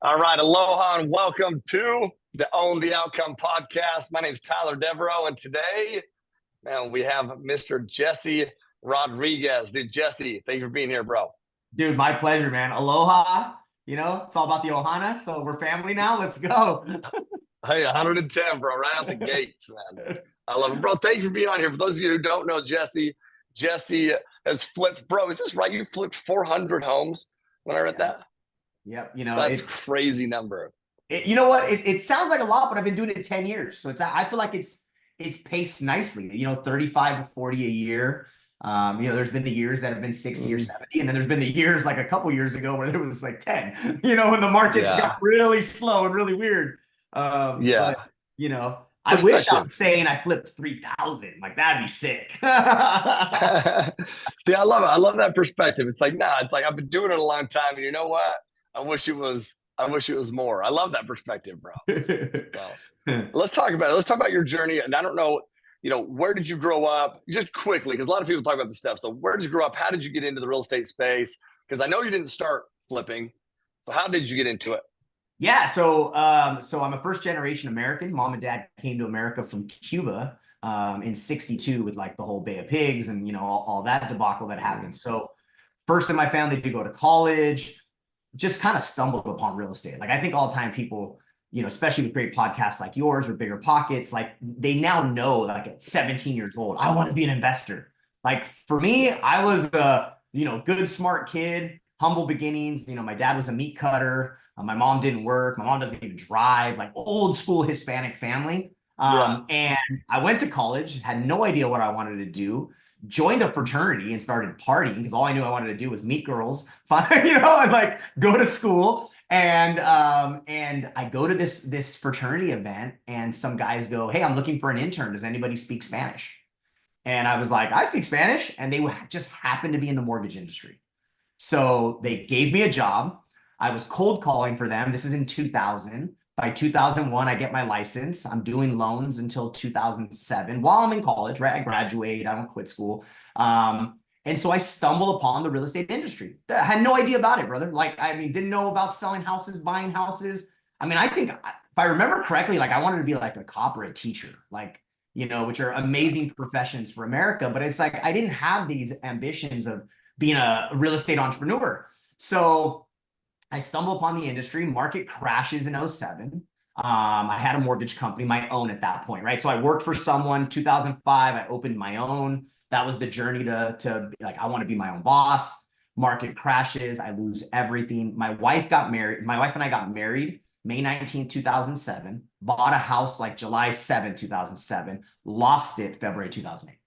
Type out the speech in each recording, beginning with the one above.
All right, aloha and welcome to the Own the Outcome podcast. My name is Tyler Deveraux, and today, man, we have Mr. Jessie Rodriguez. Dude, Jesse, thank you for being here, bro. Dude, my pleasure, man. Aloha. It's all about the Ohana. So we're family now. Let's go. Hey, 110, bro, right out the gates, man. I love it, bro. Thank you for being on here. For those of you who don't know Jesse, Jesse has flipped, bro. Is this right? You flipped 400 homes when I read Yeah. that? Yep. That's crazy number. You know what? It sounds like a lot, but I've been doing it 10 years. So I feel like it's paced nicely, 35 to 40 a year. There's been the years that have been 60 or 70, and then there's been the years like a couple years ago where there was like 10, when the market got Yeah. really slow and really weird. Yeah. But I wish I Perspective. was saying I flipped 3,000. Like that'd be sick. See, I love it. I love that perspective. It's like, nah, it's like I've been doing it a long time, and you know what? I wish it was more. I love that perspective, bro. So let's talk about it. Let's talk about your journey. And I don't know, where did you grow up? Just quickly, because a lot of people talk about this stuff. So where did you grow up? How did you get into the real estate space? Because I know you didn't start flipping. So how did you get into it? Yeah, so I'm a first generation American. Mom and dad came to America from Cuba in '62 with like the whole Bay of Pigs and all that debacle that happened. So first in my family to go to college, just kind of stumbled upon real estate. Like I think all the time people, especially with great podcasts like yours or Bigger Pockets, like they now know like at 17 years old, I want to be an investor. Like for me, I was a, good, smart kid, humble beginnings. My dad was a meat cutter. My mom didn't work. My mom doesn't even drive, like old school Hispanic family. Yeah. And I went to college, had no idea what I wanted to do, joined a fraternity and started partying because all I knew I wanted to do was meet girls, and like go to school. And I go to this fraternity event, and some guys go, "Hey, I'm looking for an intern. Does anybody speak Spanish?" And I was like, "I speak Spanish," and they just happened to be in the mortgage industry. So they gave me a job. I was cold calling for them. This is in 2000. By 2001, I get my license. I'm doing loans until 2007 while I'm in college, right? I graduate, I don't quit school. And so I stumble upon the real estate industry. I had no idea about it, brother. Like, I mean, didn't know about selling houses, buying houses. I mean, I think if I remember correctly, like I wanted to be like a cop or a teacher, like, which are amazing professions for America. But it's like, I didn't have these ambitions of being a real estate entrepreneur. So I stumble upon the industry. Market crashes in '07. I had a mortgage company, my own at that point, right? So I worked for someone. 2005, I opened my own. That was the journey to like, I want to be my own boss. Market crashes. I lose everything. My wife and I got married May 19th, 2007. Bought a house like July 7th, 2007. Lost it February 2008.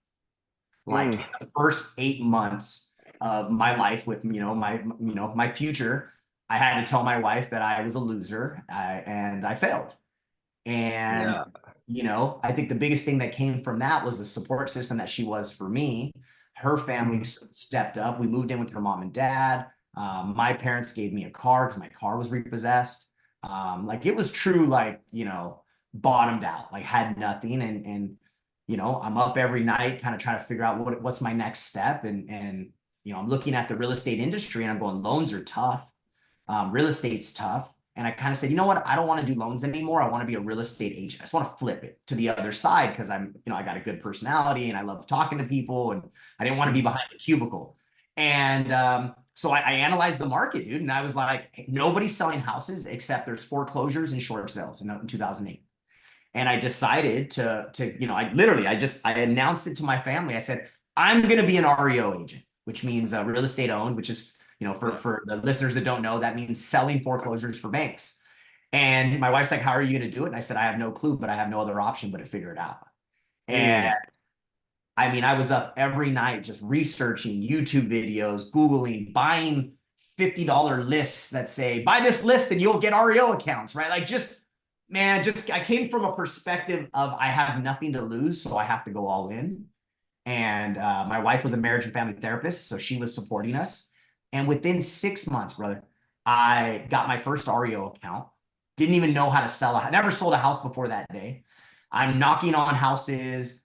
Like the first 8 months of my life with my future, I had to tell my wife that I was a loser, and I failed. And Yeah. I think the biggest thing that came from that was the support system that she was for me. Her family stepped up. We moved in with her mom and dad. My parents gave me a car because my car was repossessed. Like it was true, like bottomed out, like had nothing, and I'm up every night kind of trying to figure out what's my next step. And I'm looking at the real estate industry and I'm going, loans are tough. Real estate's tough. And I kind of said, you know what? I don't want to do loans anymore. I want to be a real estate agent. I just want to flip it to the other side because I got a good personality and I love talking to people and I didn't want to be behind the cubicle. And so I analyzed the market, dude. And I was like, hey, nobody's selling houses except there's foreclosures and short sales in 2008. And I decided I announced it to my family. I said, I'm going to be an REO agent, which means real estate owned, which is, for the listeners that don't know, that means selling foreclosures for banks. And my wife's like, how are you going to do it? And I said, I have no clue, but I have no other option but to figure it out. And I mean, I was up every night just researching YouTube videos, Googling, buying $50 lists that say, buy this list and you'll get REO accounts, right? Like I came from a perspective of I have nothing to lose, so I have to go all in. And my wife was a marriage and family therapist, so she was supporting us. And within 6 months, brother, I got my first REO account. Didn't even know how to sell I never sold a house before that day. I'm knocking on houses,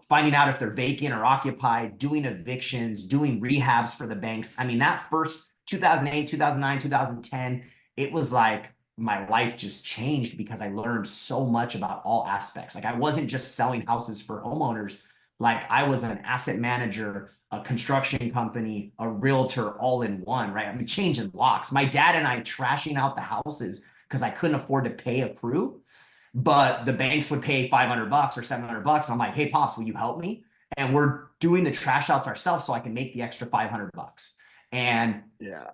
finding out if they're vacant or occupied, doing evictions, doing rehabs for the banks. I mean, that first 2008, 2009, 2010, it was like my life just changed because I learned so much about all aspects. Like I wasn't just selling houses for homeowners. Like I was an asset manager, a construction company, a realtor all in one, right? I mean, changing locks. My dad and I trashing out the houses because I couldn't afford to pay a crew, but the banks would pay $500 or $700. I'm like, hey, pops, will you help me? And we're doing the trash outs ourselves so I can make the extra $500. And Yeah.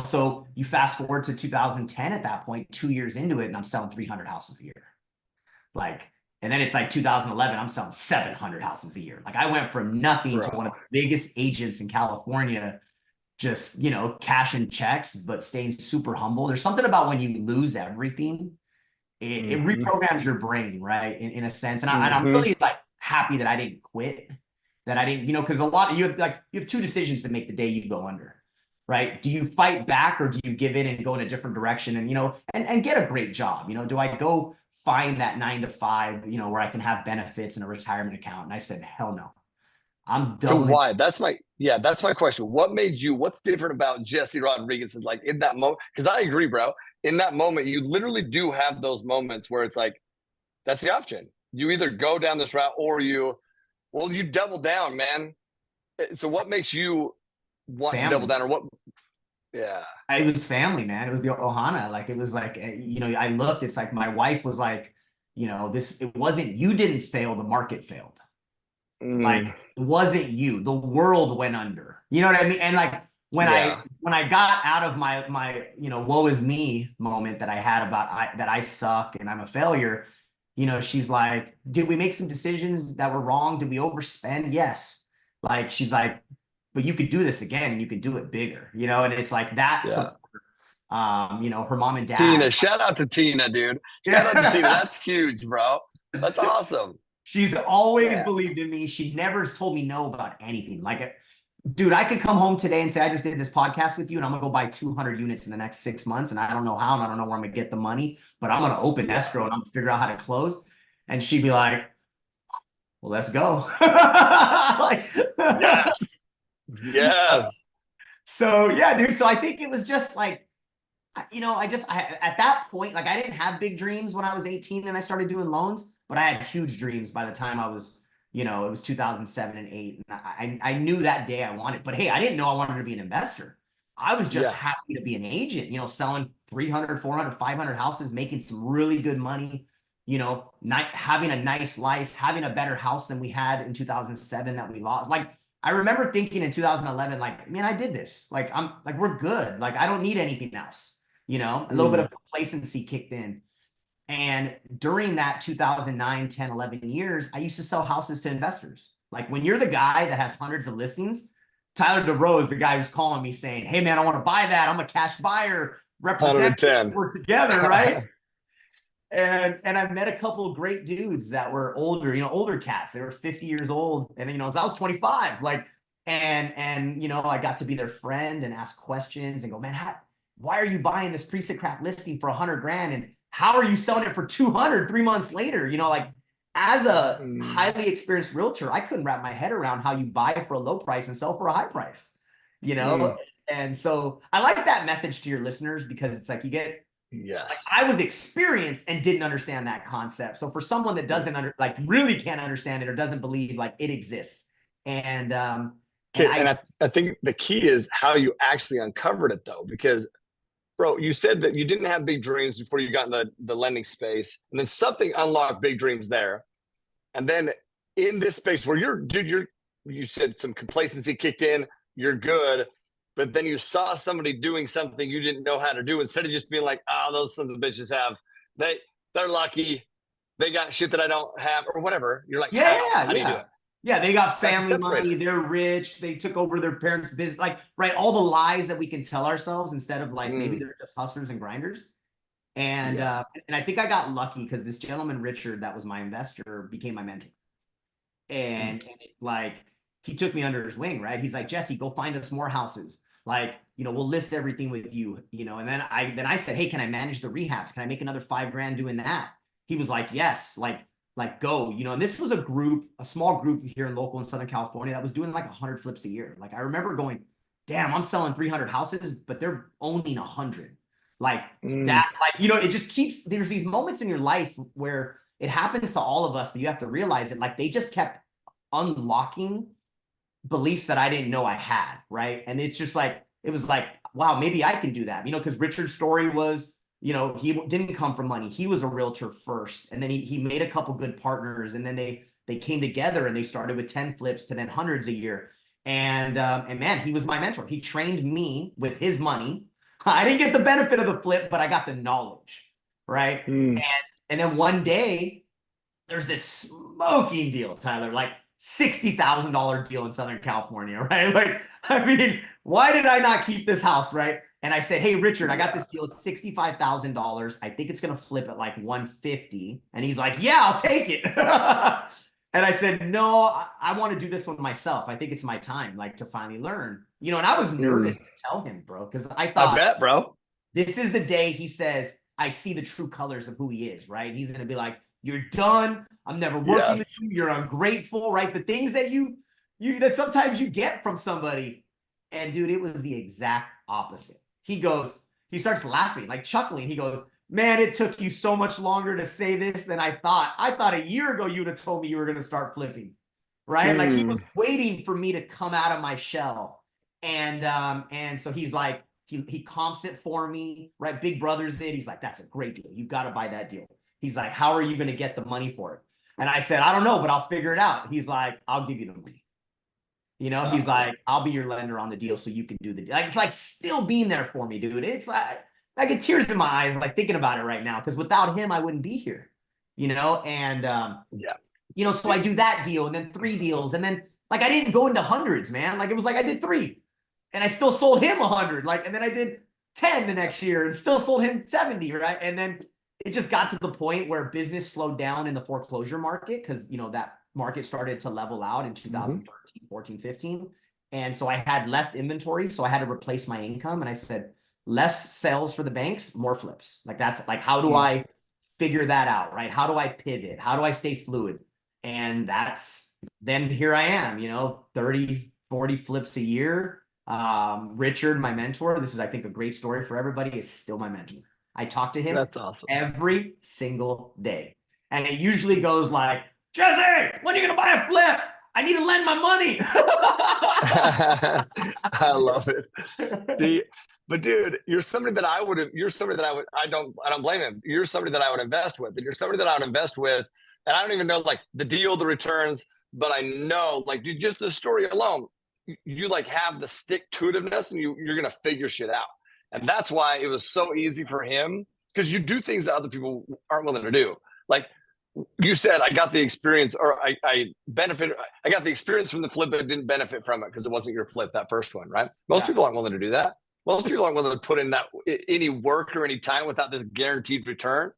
so you fast forward to 2010 at that point, 2 years into it, and I'm selling 300 houses a year. Like, and then it's like 2011, I'm selling 700 houses a year. Like I went from nothing to one of the biggest agents in California, just, cashing checks, but staying super humble. There's something about when you lose everything, it reprograms your brain, right? In a sense. And I'm really like happy that I didn't quit, that I didn't, because a lot of you have two decisions to make the day you go under, right? Do you fight back or do you give in and go in a different direction and get a great job? Do I go find that 9 to 5, where I can have benefits and a retirement account? And I said, hell no. I'm So doubling. why? That's my question. What's different about Jessie Rodriguez like in that moment? Because I agree, bro. In that moment, you literally do have those moments where it's like, that's the option. You either go down this route or you double down, man. So what makes you want to double Family. down or what? Yeah. It was family, man. It was the Ohana. Like, it was like, I looked, it's like my wife was like, it wasn't, you didn't fail, the market failed. Like, it wasn't you, the world went under. You know what I mean? And like, when Yeah. I got out of my woe is me moment that I had about that I suck and I'm a failure, she's like, did we make some decisions that were wrong? Did we overspend? Yes. Like, she's like, but you could do this again and you could do it bigger, and it's like that Yeah. support. Her mom and Tina, dad. shout out to Tina, dude. Shout out to Tina. Yeah. That's huge, bro. That's awesome. She's always Yeah. believed in me. She never told me no about anything. Like, dude, I could come home today and say, I just did this podcast with you and I'm going to go buy 200 units in the next 6 months. And I don't know how, and I don't know where I'm going to get the money, but I'm going to open escrow and I'm going to figure out how to close. And she'd be like, well, let's go. Like, Yes. Yes. so yeah, dude. So I think it was just like, at that point, like I didn't have big dreams when I was 18 and I started doing loans, but I had huge dreams by the time I was, it was 2007 and 8. And I knew that day I wanted, but hey, I didn't know I wanted to be an investor. I was just happy to be an agent, selling 300, 400, 500 houses, making some really good money, having a nice life, having a better house than we had in 2007 that we lost. Like, I remember thinking in 2011, like, man, I did this. Like, we're good. Like, I don't need anything else. A little bit of complacency kicked in. And during that 2009, 10, 11 years, I used to sell houses to investors. Like, when you're the guy that has hundreds of listings, Tyler Deveraux is the guy who's calling me saying, hey, man, I want to buy that. I'm a cash buyer. Represent. We're together, right? And I met a couple of great dudes that were older, older cats. They were 50 years old. And, so I was 25. Like, and I got to be their friend and ask questions and go, man, why are you buying this preset crap listing for 100 grand? And how are you selling it for 200 3 months later? Like, as a highly experienced realtor, I couldn't wrap my head around how you buy for a low price and sell for a high price, And so I like that message to your listeners because it's like you get, yes. Like, I was experienced and didn't understand that concept. So for someone that doesn't really can't understand it or doesn't believe like it exists. And I think the key is how you actually uncovered it though, because bro, you said that you didn't have big dreams before you got in the lending space, and then something unlocked big dreams there. And then in this space where you said some complacency kicked in, you're good, but then you saw somebody doing something you didn't know how to do. Instead of just being like, oh, those sons of bitches they're lucky, they got shit that I don't have or whatever. You're like, how do you do it? Yeah, they got family money. They're rich. They took over their parents' business. Like, right, all the lies that we can tell ourselves instead of like maybe they're just hustlers and grinders. And I think I got lucky because this gentleman Richard, that was my investor, became my mentor. And like he took me under his wing, right? He's like, Jesse, go find us more houses. Like, we'll list everything with you, And then I said, hey, can I manage the rehabs? Can I make another $5,000 doing that? He was like, yes, like go, and this was a small group here in local in Southern California that was doing like 100 flips a year. Like, I remember going, damn, I'm selling 300 houses, but they're owning 100. Like Mm. that, like, you know, it just keeps, there's these moments in your life where it happens to all of us, but you have to realize it. Like they just kept unlocking beliefs that I didn't know I had, right? And it's just like, it was like, wow, maybe I can do that, you know, because Richard's story was, you know, he didn't come from money. He was a realtor first, and then he made a couple good partners, and then they came together and they started with 10 flips to then hundreds a year. And man, he was my mentor. He trained me with his money. I didn't get the benefit of the flip, but I got the knowledge, right? Mm. And then one day there's this smoking deal, Tyler, like $60,000 deal in Southern California, right? Like, I mean, why did I not keep this house, right? And I said, hey, Richard, I got this deal. It's $65,000. I think it's going to flip at like 150. And he's like, yeah, I'll take it. And I said, no, I want to do this one myself. I think it's my time, like, to finally learn, you know. And I was Mm. nervous to tell him, bro, because I I thought bet, bro. this is the day he says, I see the true colors of who he is, right? He's going to be like, you're done. I'm never working with Yes. you. You're ungrateful, right? The things that that sometimes you get from somebody. And dude, it was the exact opposite. He starts laughing, like chuckling. He goes, man, it took you so much longer to say this than I thought. I thought a year ago you'd have told me you were going to start flipping, right? Like he Mm. was waiting for me to come out of my shell. And so he's like, he comps it for me, right? Big Brother's it. He's like, that's a great deal. You got to buy that deal. He's like, how are you going to get the money for it? And I said, I don't know, but I'll figure it out. He's like, I'll give you the money. You know, he's like, I'll be your lender on the deal so you can do the deal. Like still being there for me, dude. It's like, I get tears in my eyes, like thinking about it right now. Because without him, I wouldn't be here, you know? And, Yeah. you know, so I do that deal and then 3 deals. And then like, I didn't go into hundreds, man. Like it was like, I did 3 and I still sold him 100. Like, and then I did 10 the next year and still sold him 70. Right. And then it just got to the point where business slowed down in the foreclosure market. Cause you know, that market started to level out in Mm-hmm. 2013, 14, 15. And so I had less inventory. So I had to replace my income. And I said, less sales for the banks, more flips. Like that's like, how do Mm. I figure that out? Right. How do I pivot? How do I stay fluid? And then here I am, you know, 30, 40 flips a year. Richard, my mentor, this is, I think, a great story for everybody, is still my mentor. I talk to him That's awesome. every single day. And it usually goes like, Jesse, when are you going to buy a flip? I need to lend my money. I love it. See, but dude, you're somebody that I don't blame him. You're somebody that I would invest with. And you're somebody that I would invest with. And I don't even know like the deal, the returns, but I know like dude, just the story alone, you like have the stick to itiveness and you're gonna figure shit out. And that's why it was so easy for him because you do things that other people aren't willing to do. Like you said, I got the experience or I benefited. I got the experience from the flip, but didn't benefit from it because it wasn't your flip, that first one, right? Most people aren't willing to do that. Most people aren't willing to put in that any work or any time without this guaranteed return.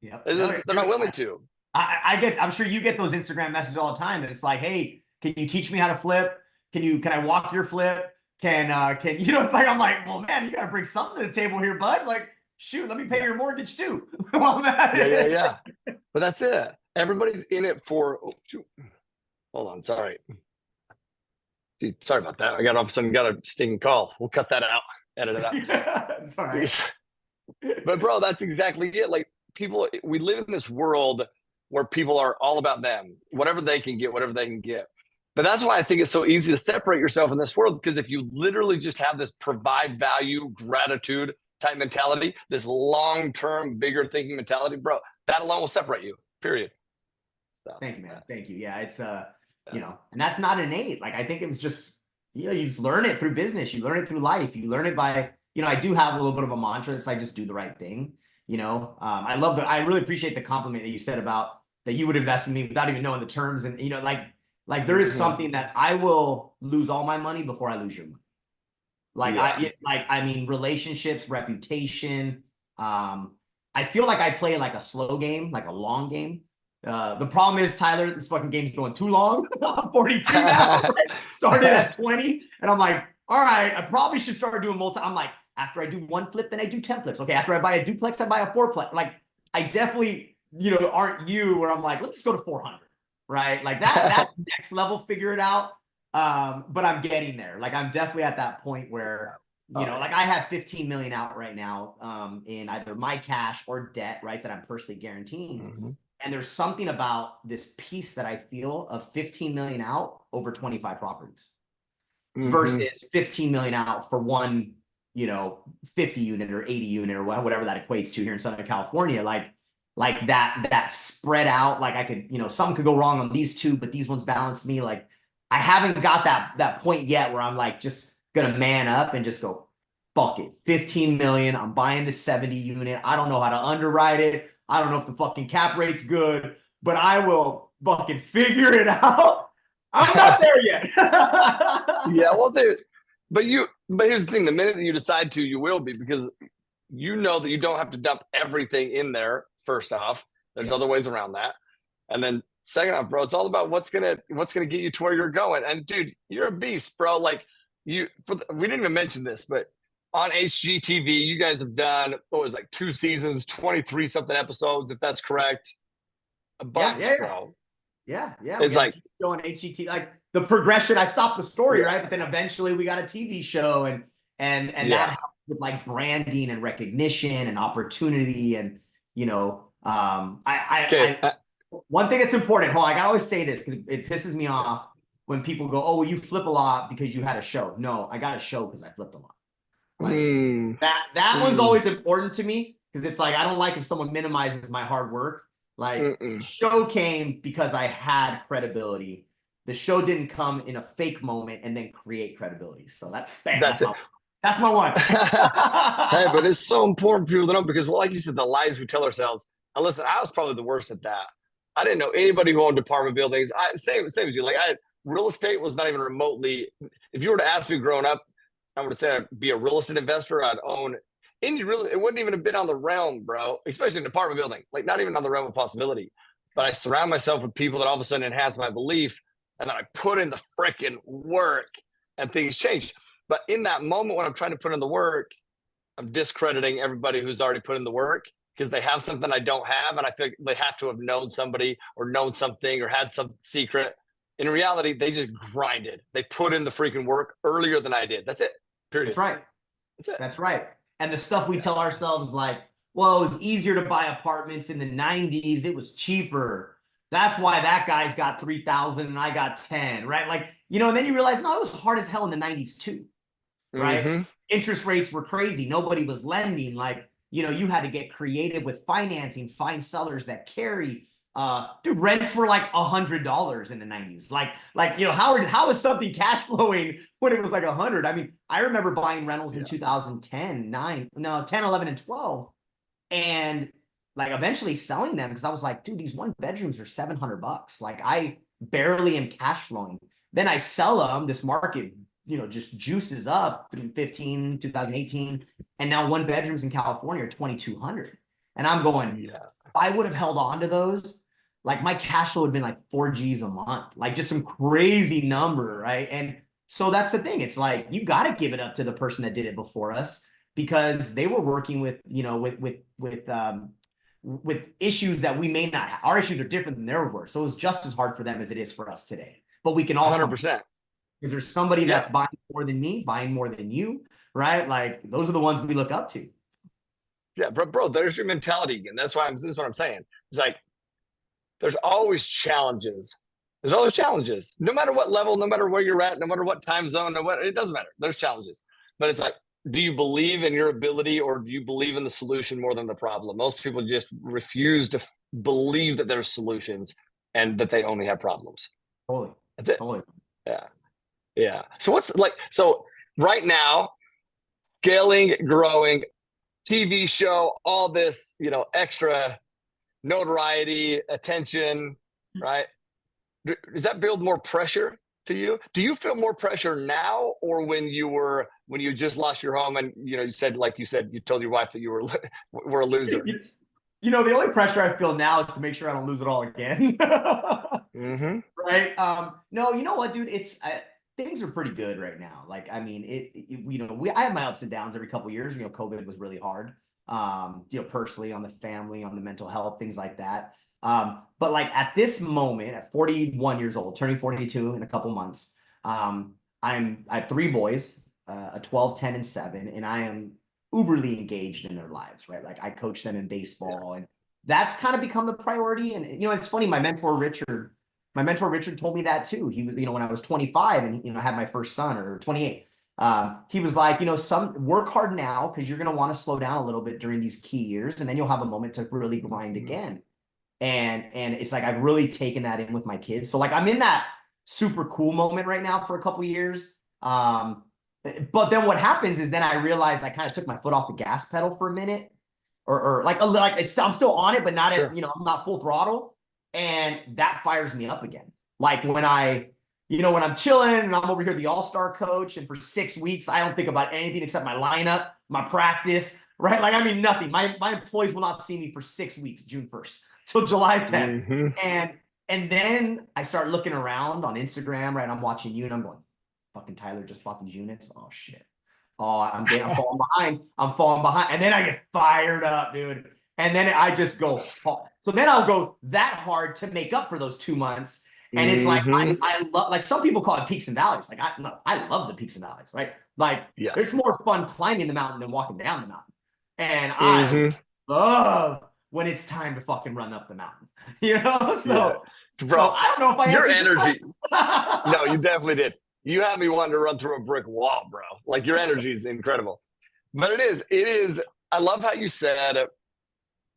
Yep. No, They're not willing to. I'm sure you get those Instagram messages all the time. And it's like, hey, can you teach me how to flip? Can I walk your flip? You know, it's like, I'm like, well, man, you got to bring something to the table here, bud. Like, shoot, let me pay your mortgage too. Yeah. But that's it. Everybody's in it for, oh, shoot. Hold on. Sorry. Dude, sorry about that. I got all of a sudden got a stinging call. We'll cut that out, edit it out. It's all right. But bro, that's exactly it. Like people, we live in this world where people are all about them, whatever they can get, whatever they can get. But that's why I think it's so easy to separate yourself in this world, because if you literally just have this provide value, gratitude type mentality, this long-term, bigger thinking mentality, bro, that alone will separate you, period. So, Thank you, man. Thank you. Yeah, it's you know, and that's not innate. Like I think it was just, you know, you just learn it through business, you learn it through life, you learn it by, you know, I do have a little bit of a mantra. It's like just do the right thing. You know, I really appreciate the compliment that you said about that you would invest in me without even knowing the terms. And you know, like there is something that I will lose all my money before I lose your money. I mean, relationships, reputation. I feel like I play like a slow game, like a long game. The problem is, Tyler, this fucking game's going too long. I'm 42 now. Right? Started at 20, and I'm like, all right, I probably should start doing multi. I'm like, after I do 1 flip, then I do 10 flips. Okay, after I buy a duplex, I buy a 4-plex. Like, I definitely, you know, aren't you where I'm like, let's go to 400, right? Like that's next level, figure it out. But I'm getting there. Like, I'm definitely at that point where You know, like I have 15 million out right now in either my cash or debt, right, that I'm personally guaranteeing. Mm-hmm. And there's something about this piece that I feel of 15 million out over 25 properties versus 15 million out for one, you know, 50 unit or 80 unit or whatever that equates to here in Southern California. Like that spread out, like I could, you know, something could go wrong on these two, but these ones balance me. Like I haven't got that point yet where I'm like just gonna man up and just go, fuck it, 15 million. I'm buying the 70 unit. I don't know how to underwrite it. I don't know if the fucking cap rate's good, but I will fucking figure it out. I'm not there yet. Yeah, well, dude, but here's the thing: the minute that you decide to, you will be, because you know that you don't have to dump everything in there. First off, there's other ways around that, and then second off, bro, it's all about what's gonna get you to where you're going. And dude, you're a beast, bro. Like we didn't even mention this, but on HGTV, you guys have done what was like 2 seasons, 23 something episodes, if that's correct. A bunch, bro. Yeah. It's like show on HGTV, like the progression. I stopped the story, right? But then eventually we got a TV show, and that helped with like branding and recognition and opportunity, and you know, one thing that's important. Hold on, I gotta always say this because it pisses me off when people go, "Oh, well, you flip a lot because you had a show." No, I got a show because I flipped a lot. Like that one's always important to me because it's like I don't like if someone minimizes my hard work. Like show came because I had credibility. The show didn't come in a fake moment and then create credibility. So that's it. That's my one. Hey, but it's so important for people to know because, well, like you said, the lies we tell ourselves. And listen, I was probably the worst at that. I didn't know anybody who owned apartment buildings. Same as you. Like real estate was not even remotely. If you were to ask me growing up, I would say I'd be a real estate investor. I'd own any real. It wouldn't even have been on the realm, bro. Especially an apartment building, like not even on the realm of possibility. But I surround myself with people that all of a sudden enhance my belief, and then I put in the freaking work, and things change. But in that moment when I'm trying to put in the work, I'm discrediting everybody who's already put in the work because they have something I don't have, and I feel they have to have known somebody or known something or had some secret. In reality, they just grinded. They put in the freaking work earlier than I did. That's it. Period. That's right. That's it. That's right. And the stuff we tell ourselves like, well, it was easier to buy apartments in the 90s. It was cheaper. That's why that guy's got 3,000 and I got 10, right? Like, you know, and then you realize, no, it was hard as hell in the 90s too, right? Interest rates were crazy. Nobody was lending. Like, you know, you had to get creative with financing, find sellers that carry. Dude, rents were like $100 in the 90s. Like, you know, how is something cash flowing when it was like 100? I mean, I remember buying rentals in 2010, 10, 11, and 12. And like eventually selling them because I was like, dude, these 1 bedrooms are $700. Like I barely am cash flowing. Then I sell them. This market, you know, just juices up through 2018. And now 1 bedrooms in California are 2,200. And I'm going, if I would have held on to those, like my cash flow would have been like 4 G's a month, like just some crazy number, right? And so that's the thing. It's like, you got to give it up to the person that did it before us because they were working with, you know, with issues that we may not have. Our issues are different than theirs were. So it's just as hard for them as it is for us today. But we can all 100%. Because there's somebody that's buying more than me, buying more than you, right? Like those are the ones we look up to. Yeah, bro, there's your mentality again. This is what I'm saying. It's like there's always challenges. There's always challenges. No matter what level, no matter where you're at, no matter what time zone, it doesn't matter. There's challenges. But it's like, do you believe in your ability or do you believe in the solution more than the problem? Most people just refuse to believe that there's solutions and that they only have problems. Totally. That's it. Totally. Yeah. So right now, scaling, growing, TV show, all this, you know, extra notoriety, attention, right? Does that build more pressure to you? Do you feel more pressure now or when you just lost your home and, you know, you told your wife that you were a loser? You know, the only pressure I feel now is to make sure I don't lose it all again. Right? No, you know what, dude? Things are pretty good right now. Like, I mean, you know, I have my ups and downs every couple of years. You know, COVID was really hard. You know, personally, on the family, on the mental health, things like that. But like at this moment, at 41 years old, turning 42 in a couple months, I have 3 boys. a 12, 10, and 7, and I am uberly engaged in their lives, right? Like I coach them in baseball, and that's kind of become the priority. And it's funny, my mentor Richard told me that too. He was, when I was 25 and I had my first son, or 28, he was like, some work hard now because you're going to want to slow down a little bit during these key years, and then you'll have a moment to really grind again. And it's like I've really taken that in with my kids. So like I'm in that super cool moment right now for a couple of years. But then what happens is then I realized I kind of took my foot off the gas pedal for a minute, or like I'm still on it, but not Sure. I'm not full throttle, and that fires me up again. Like when when I'm chilling and I'm over here the all-star coach, and for 6 weeks I don't think about anything except my lineup, my practice, right? Like I mean nothing. My employees will not see me for 6 weeks, June 1st till July 10th, and then I start looking around on Instagram, right? I'm watching you and I'm going, fucking Tyler just bought these units. Oh shit. Oh, I'm falling behind. I'm falling behind. And then I get fired up, dude. And then I just go. So then I'll go that hard to make up for those 2 months. And it's like, I love, like some people call it peaks and valleys. Like I love the peaks and valleys, right? Like it's more fun climbing the mountain than walking down the mountain. And I love when it's time to fucking run up the mountain, So, Bro, so I don't know if I your answered energy. No, you definitely did. You had me wanting to run through a brick wall, bro. Like your energy is incredible. But it is. I love how you said,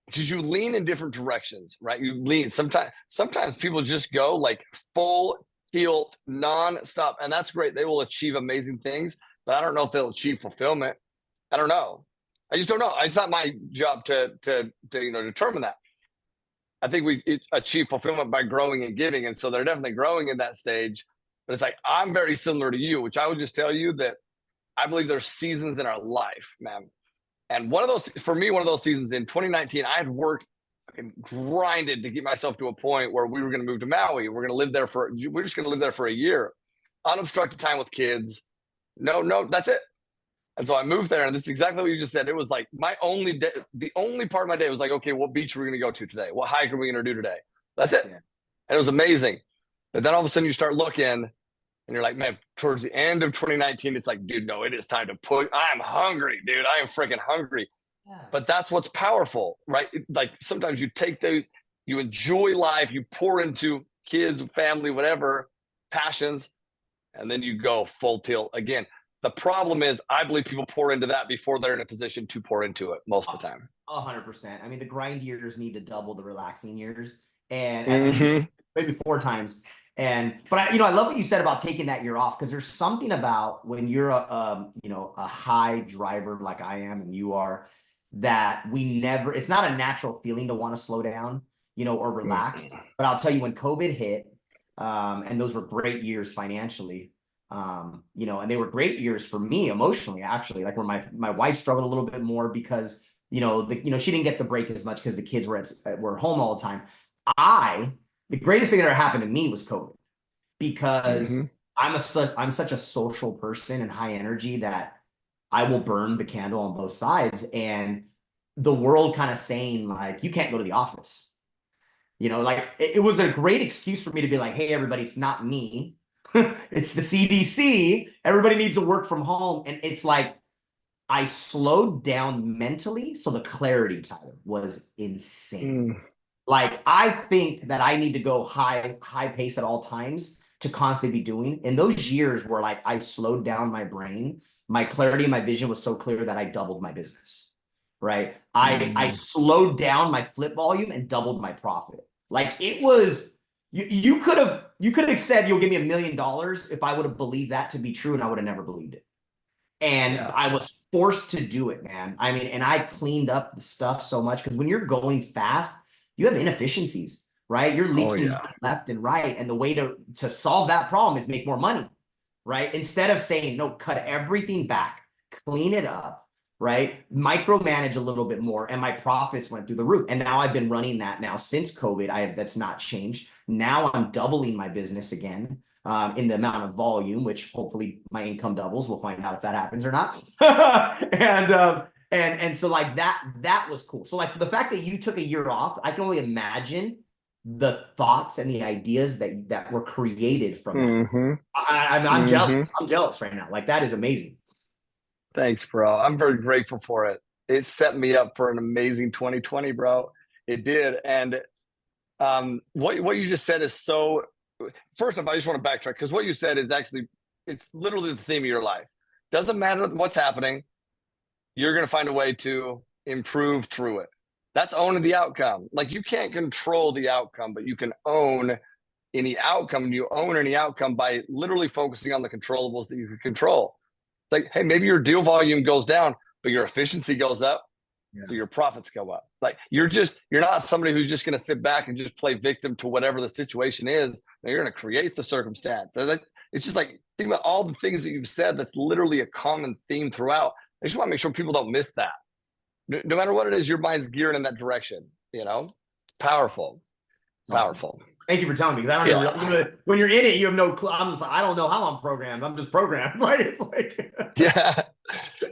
because you lean in different directions, right? You lean. Sometimes people just go like full tilt, non-stop, and that's great. They will achieve amazing things, but I don't know if they'll achieve fulfillment. I don't know. I just don't know. It's not my job to determine that. I think we achieve fulfillment by growing and giving, and so they're definitely growing in that stage. But it's like I'm very similar to you, which I would just tell you that I believe there's seasons in our life, man. And one of those seasons in 2019, I had worked and grinded to get myself to a point where we were going to move to Maui. We're just going to live there for a year, unobstructed time with kids. No, that's it. And so I moved there, and that's exactly what you just said. It was like my only day, the only part of my day was like, okay, what beach are we going to go to today? What hike are we going to do today? That's it. Yeah. And it was amazing. But then all of a sudden you start looking, and you're like, man, towards the end of 2019, it's like, dude, no, it is time to push. I'm hungry, dude. I am freaking hungry. Yeah. But that's what's powerful, right? Like sometimes you take those, you enjoy life, you pour into kids, family, whatever, passions, and then you go full tilt again. The problem is, I believe people pour into that before they're in a position to pour into it most of the time. 100%. I mean, the grind years need to double the relaxing years, and maybe 4 times. But I love what you said about taking that year off, because there's something about when you're a high driver like I am and you are, that it's not a natural feeling to want to slow down, or relax. But I'll tell you, when COVID hit, and those were great years financially. And they were great years for me emotionally, actually, like where my wife struggled a little bit more because, she didn't get the break as much because the kids were home all the time. The greatest thing that ever happened to me was COVID, because I'm such a social person and high energy that I will burn the candle on both sides. And the world kind of saying like, you can't go to the office, like it was a great excuse for me to be like, hey, everybody, it's not me. It's the CDC. Everybody needs to work from home. And it's like, I slowed down mentally. So the clarity, Tyler, was insane. Like, I think that I need to go high pace at all times to constantly be doing. In those years where like I slowed down my brain, my clarity and my vision was so clear that I doubled my business, right? I slowed down my flip volume and doubled my profit. Like it was... You could have said you'll give me $1 million if I would have believed that to be true, and I would have never believed it. And I was forced to do it, man. I mean, and I cleaned up the stuff so much, because when you're going fast, you have inefficiencies, right? You're leaking left and right, and the way to solve that problem is make more money, right? Instead of saying no, cut everything back, clean it up, right? Micromanage a little bit more, and my profits went through the roof. And now I've been running that now since COVID. That's not changed. Now I'm doubling my business again, in the amount of volume, which hopefully my income doubles. We'll find out if that happens or not. And so like that was cool. So like the fact that you took a year off, I can only imagine the thoughts and the ideas that were created from that. I'm jealous. I'm jealous right now. Like that is amazing. Thanks, bro. I'm very grateful for it. It set me up for an amazing 2020, bro. It did. And what you just said is so. First off, I just want to backtrack because what you said is actually it's literally the theme of your life. Doesn't matter what's happening, you're going to find a way to improve through it. That's owning the outcome. Like you can't control the outcome, but you can own any outcome. You own any outcome by literally focusing on the controllables that you can control. It's like, hey, maybe your deal volume goes down, but your efficiency goes up. Yeah. So your profits go up. Like you're not somebody who's just going to sit back and just play victim to whatever the situation is. Now you're going to create the circumstance. And it's just like, think about all the things that you've said. That's literally a common theme throughout. I just want to make sure people don't miss that. No matter what it is, your mind's geared in that direction, powerful, powerful. Awesome. Thank you for telling me, because I don't know, when you're in it, you have no clue. I'm just like, I don't know how I'm programmed. I'm just programmed. Like, it's like,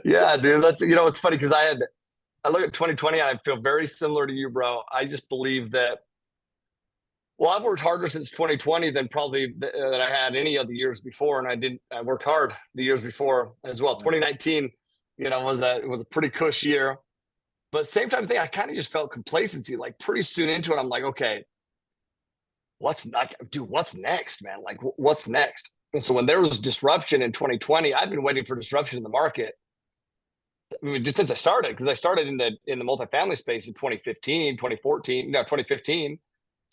yeah, dude. That's, it's funny because I look at 2020 and I feel very similar to you, bro. I just believe that, well, I've worked harder since 2020 than probably that I had any of the years before. And I worked hard the years before as well. 2019, was a pretty cush year. But same time thing, I kind of just felt complacency. Like pretty soon into it, I'm like, okay, what's next, man? Like, what's next? And so when there was disruption in 2020, I'd been waiting for disruption in the market. I mean, just since I started, because I started in the multifamily space in 2015, 2014, 2015.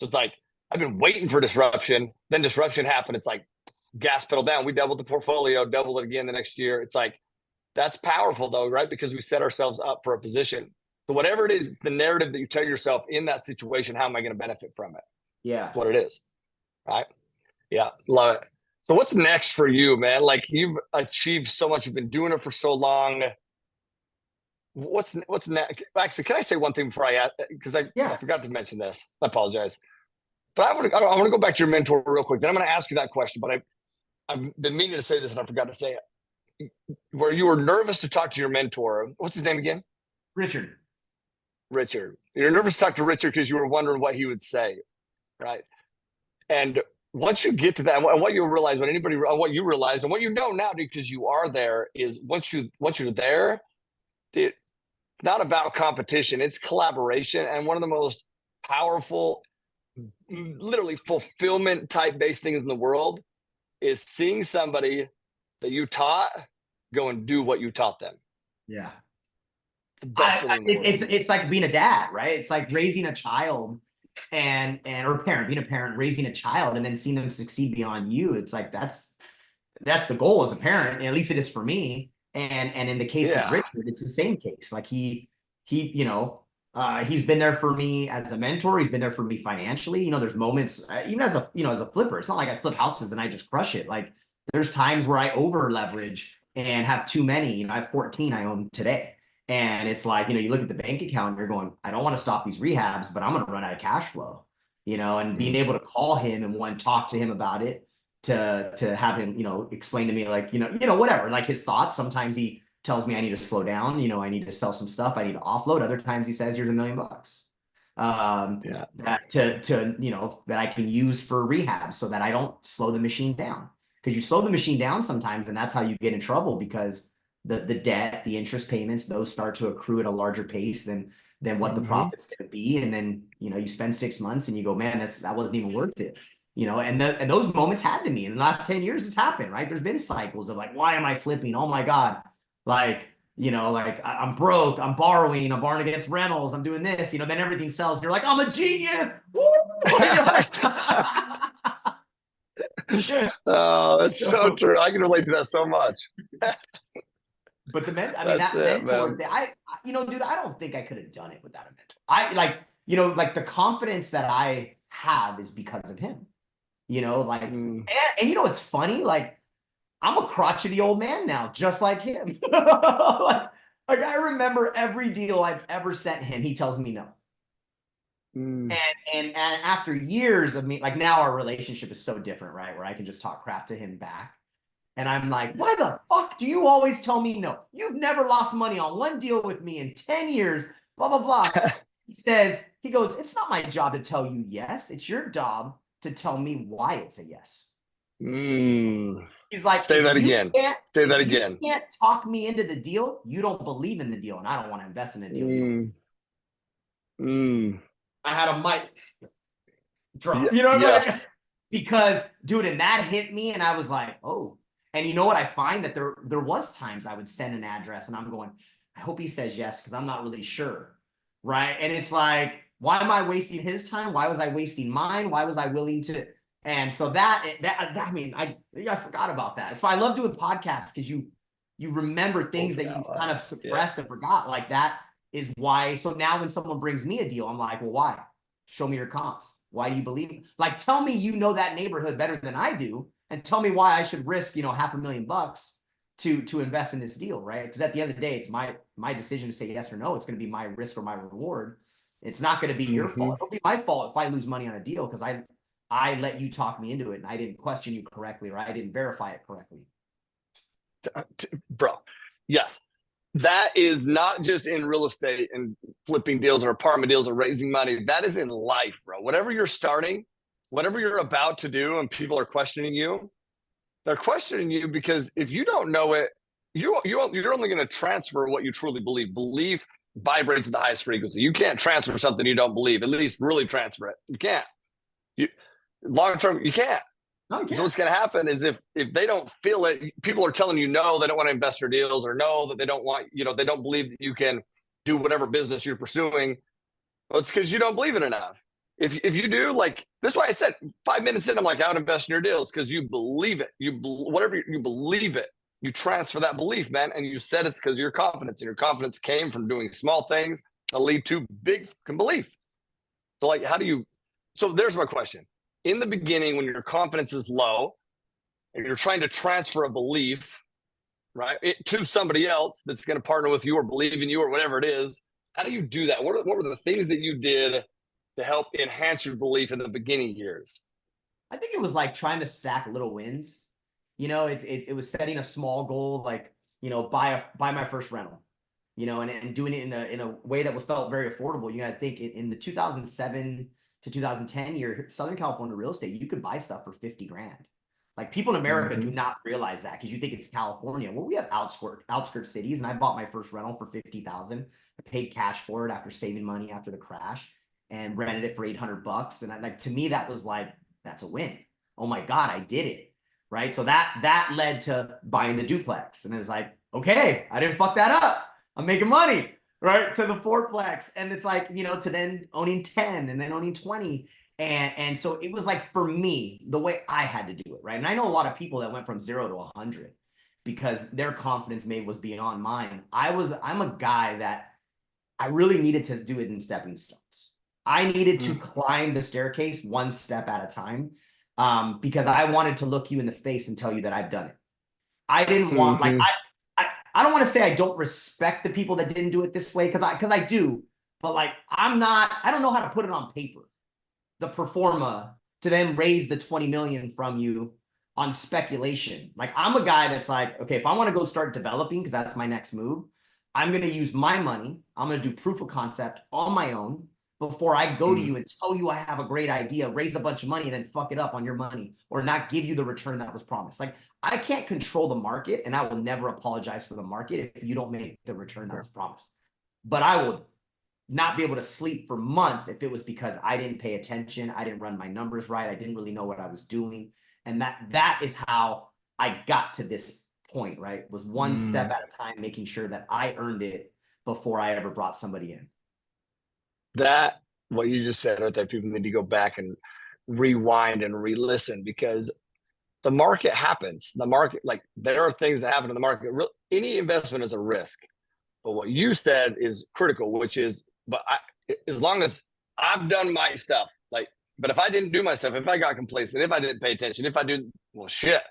So it's like, I've been waiting for disruption. Then disruption happened. It's like gas pedal down. We doubled the portfolio, doubled it again the next year. It's like, that's powerful though, right? Because we set ourselves up for a position. So whatever it is, the narrative that you tell yourself in that situation, how am I going to benefit from it? yeah, That's what it is. Right. Yeah. Love it. So what's next for you, man? Like you've achieved so much. You've been doing it for so long. What's next? Actually, can I say one thing before I add? Because I forgot to mention this. I apologize. But I want to go back to your mentor real quick. Then I'm going to ask you that question. But I've been meaning to say this and I forgot to say it. Where you were nervous to talk to your mentor. What's his name again? Richard. You're nervous to talk to Richard because you were wondering what he would say, right? And once you get to that, and what you realize, what you realize, and what you know now, because you are there, is once you're there, dude, it's not about competition; it's collaboration. And one of the most powerful, literally fulfillment type based things in the world is seeing somebody that you taught go and do what you taught them. Yeah. It's the best feeling in the world. It's like being a dad, right? It's like raising a child or a parent, being a parent, raising a child, and then seeing them succeed beyond you. It's like, that's the goal as a parent. And at least it is for me. And in the case of Richard, it's the same case. Like he's been there for me as a mentor. He's been there for me financially. There's moments, even as a flipper, it's not like I flip houses and I just crush it. Like there's times where I over leverage and have too many. I have 14 I own today. And it's like, you look at the bank account and you're going, I don't want to stop these rehabs, but I'm going to run out of cash flow, and being able to call him and talk to him about it, to have him, explain to me like, whatever, like his thoughts. Sometimes he tells me I need to slow down, I need to sell some stuff, I need to offload. Other times he says, here's $1 million. That that I can use for rehab so that I don't slow the machine down. Because you slow the machine down sometimes, and that's how you get in trouble, because the debt, the interest payments, those start to accrue at a larger pace than what the profit's going to be. And then, you spend 6 months and you go, man, that wasn't even worth it. And those moments happened to me in the last 10 years. It's happened, right? There's been cycles of like, why am I flipping? Oh my God. Like, like I'm broke, I'm borrowing against rentals, I'm doing this, then everything sells. You're like, I'm a genius. Oh, that's so true. I can relate to that so much. But that mentor, dude, I don't think I could have done it without a mentor. Like the confidence that I have is because of him, and it's funny, like I'm a crotchety old man now, just like him. like I remember every deal I've ever sent him, he tells me no. And after years of me, like now our relationship is so different, right? Where I can just talk crap to him back. And I'm like, why the fuck do you always tell me no? You've never lost money on one deal with me in 10 years, blah, blah, blah. He goes, it's not my job to tell you yes. It's your job to tell me why it's a yes. He's like, Say that again. Say that if you again. can't talk me into the deal, you don't believe in the deal, and I don't want to invest in a deal. I had a mic drop. You know what I mean? Because, dude, and that hit me, and I was like, oh. And you know what? I find that there was times I would send an address, and I'm going, I hope he says yes, because I'm not really sure, right? And it's like, why am I wasting his time? Why was I wasting mine? Why was I willing to? And so I mean, I forgot about that. It's why I love doing podcasts, because you remember things that you kind of suppressed and forgot. Like that is why. So now when someone brings me a deal, I'm like, well, why? Show me your comps. Why do you believe it? Like, tell me you know that neighborhood better than I do, and tell me why I should risk, $500,000 to invest in this deal, right? Because at the end of the day, it's my decision to say yes or no. It's going to be my risk or my reward. It's not going to be your fault. It'll be my fault if I lose money on a deal because I let you talk me into it and I didn't question you correctly, or I didn't verify it correctly. Bro, yes. That is not just in real estate and flipping deals or apartment deals or raising money. That is in life, bro. Whatever you're starting, whatever you're about to do, and people are questioning you, they're questioning you because if you don't know it, you're only going to transfer what you truly believe. Belief vibrates at the highest frequency. You can't transfer something you don't believe. At least really transfer it. You can't. Long term, you can't. No, so what's going to happen is if they don't feel it, people are telling you no, they don't want to invest their deals, or no, that they don't want, they don't believe that you can do whatever business you're pursuing. Well, it's because you don't believe it enough. If you do, like, this is why I said 5 minutes in, I'm like, I would invest in your deals, because you believe it. Whatever you believe it, you transfer that belief, man. And you said it's because of your confidence, and your confidence came from doing small things that lead to big belief. So like, so there's my question. In the beginning, when your confidence is low and you're trying to transfer a belief, right, to somebody else that's going to partner with you or believe in you or whatever it is, how do you do that? What were the things that you did to help enhance your belief in the beginning years? I think it was like trying to stack little wins. It was setting a small goal, like, buy my first rental, and doing it in a way that felt very affordable. I think in the 2007 to 2010 year, Southern California real estate, you could buy stuff for 50 grand. Like, people in America do not realize that, because you think it's California. Well, we have outskirt cities, and I bought my first rental for 50,000. I paid cash for it after saving money after the crash, and rented it for 800 bucks. And to me, that was like, that's a win. Oh my God, I did it. Right. So that led to buying the duplex. And it was like, okay, I didn't fuck that up. I'm making money. Right. To the fourplex. And it's like, to then owning 10 and then owning 20. And so it was like, for me, the way I had to do it. Right. And I know a lot of people that went from 0 to 100 because their confidence was beyond mine. I'm a guy that I really needed to do it in stepping stones. I needed to climb the staircase one step at a time, because I wanted to look you in the face and tell you that I've done it. I didn't want, like, I don't want to say I don't respect the people that didn't do it this way, because I do, but like, I don't know how to put it on paper, the pro forma, to then raise the 20 million from you on speculation. Like, I'm a guy that's like, okay, if I want to go start developing, because that's my next move, I'm going to use my money. I'm going to do proof of concept on my own before I go to you and tell you I have a great idea, raise a bunch of money, and then fuck it up on your money, or not give you the return that was promised. Like, I can't control the market, and I will never apologize for the market if you don't make the return that was promised. But I will not be able to sleep for months if it was because I didn't pay attention, I didn't run my numbers right, I didn't really know what I was doing. And that is how I got to this point, right? Was one step at a time, making sure that I earned it before I ever brought somebody in. That, what you just said right there, people need to go back and rewind and re-listen, because the market happens. The market, like, there are things that happen in the market. Any investment is a risk. But what you said is critical, which is, as long as I've done my stuff, like, but if I didn't do my stuff, if I got complacent, if I didn't pay attention, if I didn't, well, shit,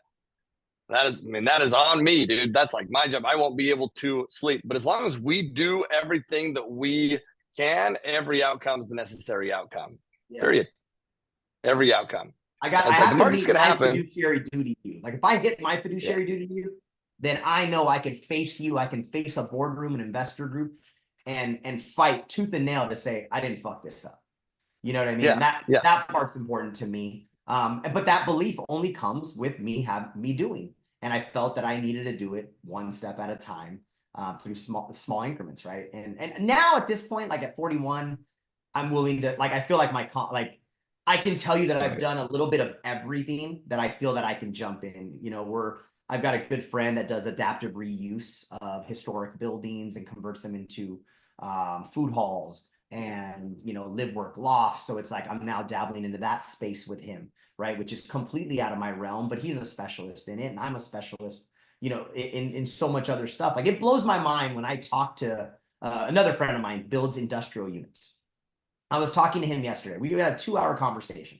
that is on me, dude. That's like my job. I won't be able to sleep. But as long as we do everything that we can, every outcome is the necessary outcome. Yeah. Period. Every outcome. I have the market's going to happen. Fiduciary duty to you. Like, if I hit my fiduciary duty to you, then I know I can face you. I can face a boardroom, an investor group, and fight tooth and nail to say, I didn't fuck this up. You know what I mean? Yeah. That part's important to me. But that belief only comes with me doing. And I felt that I needed to do it one step at a time, through small increments, right? And now at this point, like at 41, I'm willing to, like, I feel like I can tell you that I've done a little bit of everything that I feel that I can jump in. I've got a good friend that does adaptive reuse of historic buildings and converts them into food halls and, live work lofts. So it's like I'm now dabbling into that space with him, right? Which is completely out of my realm, but he's a specialist in it, and I'm a specialist, in so much other stuff. Like, it blows my mind when I talk to another friend of mine builds industrial units. I was talking to him yesterday. We had a 2-hour conversation,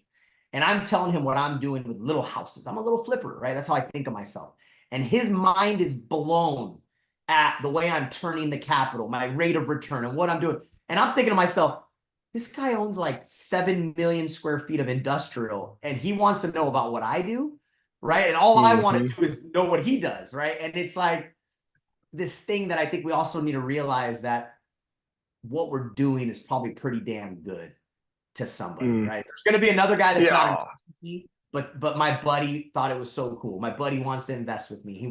and I'm telling him what I'm doing with little houses. I'm a little flipper, right? That's how I think of myself. And his mind is blown at the way I'm turning the capital, my rate of return, and what I'm doing. And I'm thinking to myself, this guy owns like 7 million square feet of industrial, and he wants to know about what I do, right? And all I want to do is know what he does, right? And it's like this thing that I think we also need to realize, that what we're doing is probably pretty damn good to somebody, right? There's going to be another guy that's not investing with me, but my buddy thought it was so cool. My buddy wants to invest with me.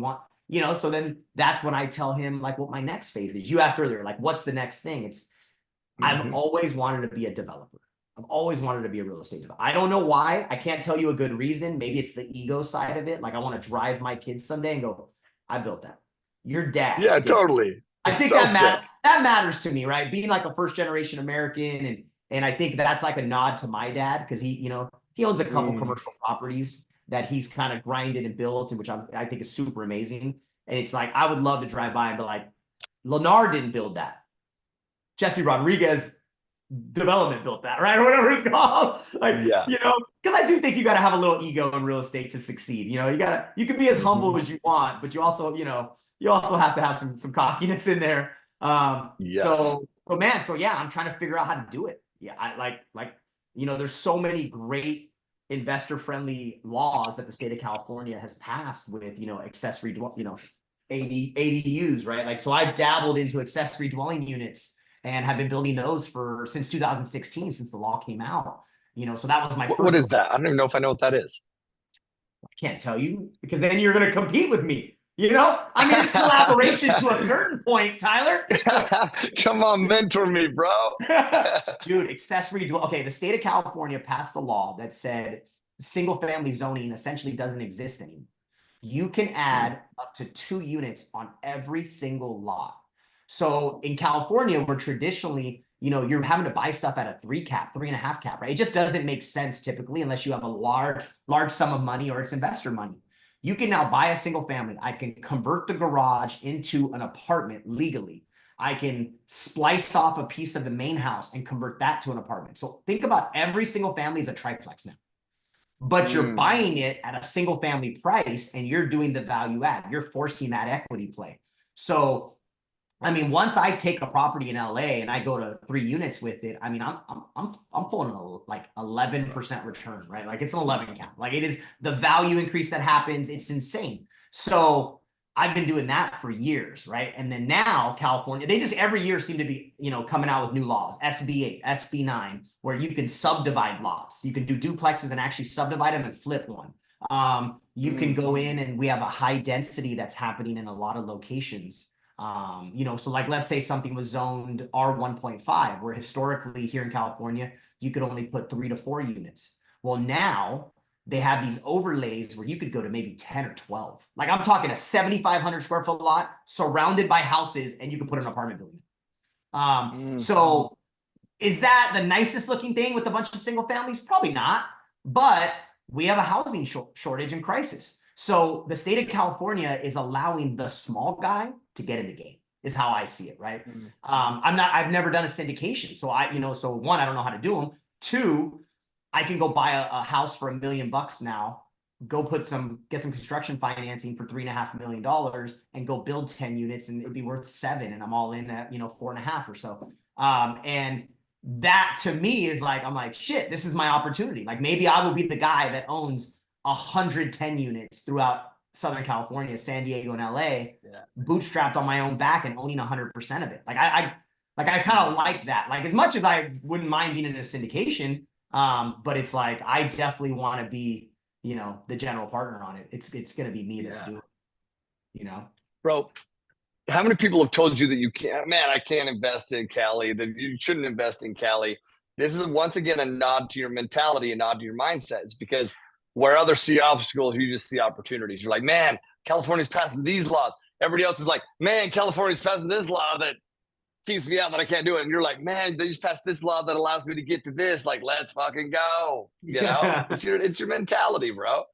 So then that's when I tell him like what my next phase is. You asked earlier, like, what's the next thing? I've always wanted to be a developer. I've always wanted to be a real estate developer. I don't know why. I can't tell you a good reason. Maybe it's the ego side of it. Like, I want to drive my kids someday and go, I built that. Your dad. Yeah, did. totally. I think so that matters to me, right? Being like a first generation American, and I think that's like a nod to my dad, because he owns a couple commercial properties that he's kind of grinded and built, and which I think is super amazing. And it's like, I would love to drive by and be like, Lennar didn't build that. Jessie Rodriguez development built that, right? Or whatever it's called. Like, because I do think you got to have a little ego in real estate to succeed. You can be as humble as you want, but you also have to have some cockiness in there. Yeah, I'm trying to figure out how to do it. Yeah, I there's so many great investor friendly laws that the state of California has passed with, accessory, ADUs, right? Like, so I've dabbled into accessory dwelling units and have been building those since 2016, since the law came out. So that was my first. What is that? I don't even know if I know what that is. I can't tell you, because then you're going to compete with me. It's collaboration to a certain point, Tyler. Come on, mentor me, bro. Dude, okay, the state of California passed a law that said single family zoning essentially doesn't exist anymore. You can add up to 2 units on every single lot. So in California, where traditionally, you're having to buy stuff at a 3.5 cap, right? It just doesn't make sense typically, unless you have a large sum of money or it's investor money. You can now buy a single family. I can convert the garage into an apartment legally. I can splice off a piece of the main house and convert that to an apartment. So think about every single family is a triplex now, but you're buying it at a single family price, and you're doing the value add. You're forcing that equity play. So once I take a property in LA and I go to 3 units with it, I'm pulling like 11% return, right? Like, it's an 11 cap. Like, it is the value increase that happens. It's insane. So I've been doing that for years, right? And then now California, they just every year seem to be, coming out with new laws, SB8, SB9, where you can subdivide lots. You can do duplexes and actually subdivide them and flip one. You can go in, and we have a high density that's happening in a lot of locations. So like, let's say something was zoned R1.5, where historically here in California, you could only put 3 to 4 units. Well, now they have these overlays where you could go to maybe 10 or 12. Like, I'm talking a 7,500 square foot lot surrounded by houses, and you can put an apartment building. So is that the nicest looking thing with a bunch of single families? Probably not, but we have a housing shortage and crisis. So the state of California is allowing the small guy to get in the game, is how I see it, right? I've never done a syndication. So so one, I don't know how to do them. 2, I can go buy a house for $1 million now, go get some construction financing for $3.5 million, and go build 10 units, and it'd be worth 7. And I'm all in at, 4.5 or so. And that to me is like, I'm like, shit, this is my opportunity. Like, maybe I will be the guy that owns 110 units throughout Southern California, San Diego, and LA, bootstrapped on my own back and owning 100% of it. Like, I kind of like that. Like, as much as I wouldn't mind being in a syndication, but it's like, I definitely want to be, the general partner on it. It's going to be me that's doing it. Bro, how many people have told you that you can't, man, I can't invest in Cali, that you shouldn't invest in Cali? This is once again a nod to your mentality, a nod to your mindset. It's because where others see obstacles, you just see opportunities. You're like, man, California's passing these laws. Everybody else is like, man, California's passing this law that keeps me out that I can't do it. And you're like, man, they just passed this law that allows me to get to this. Like, let's fucking go. It's your mentality, bro.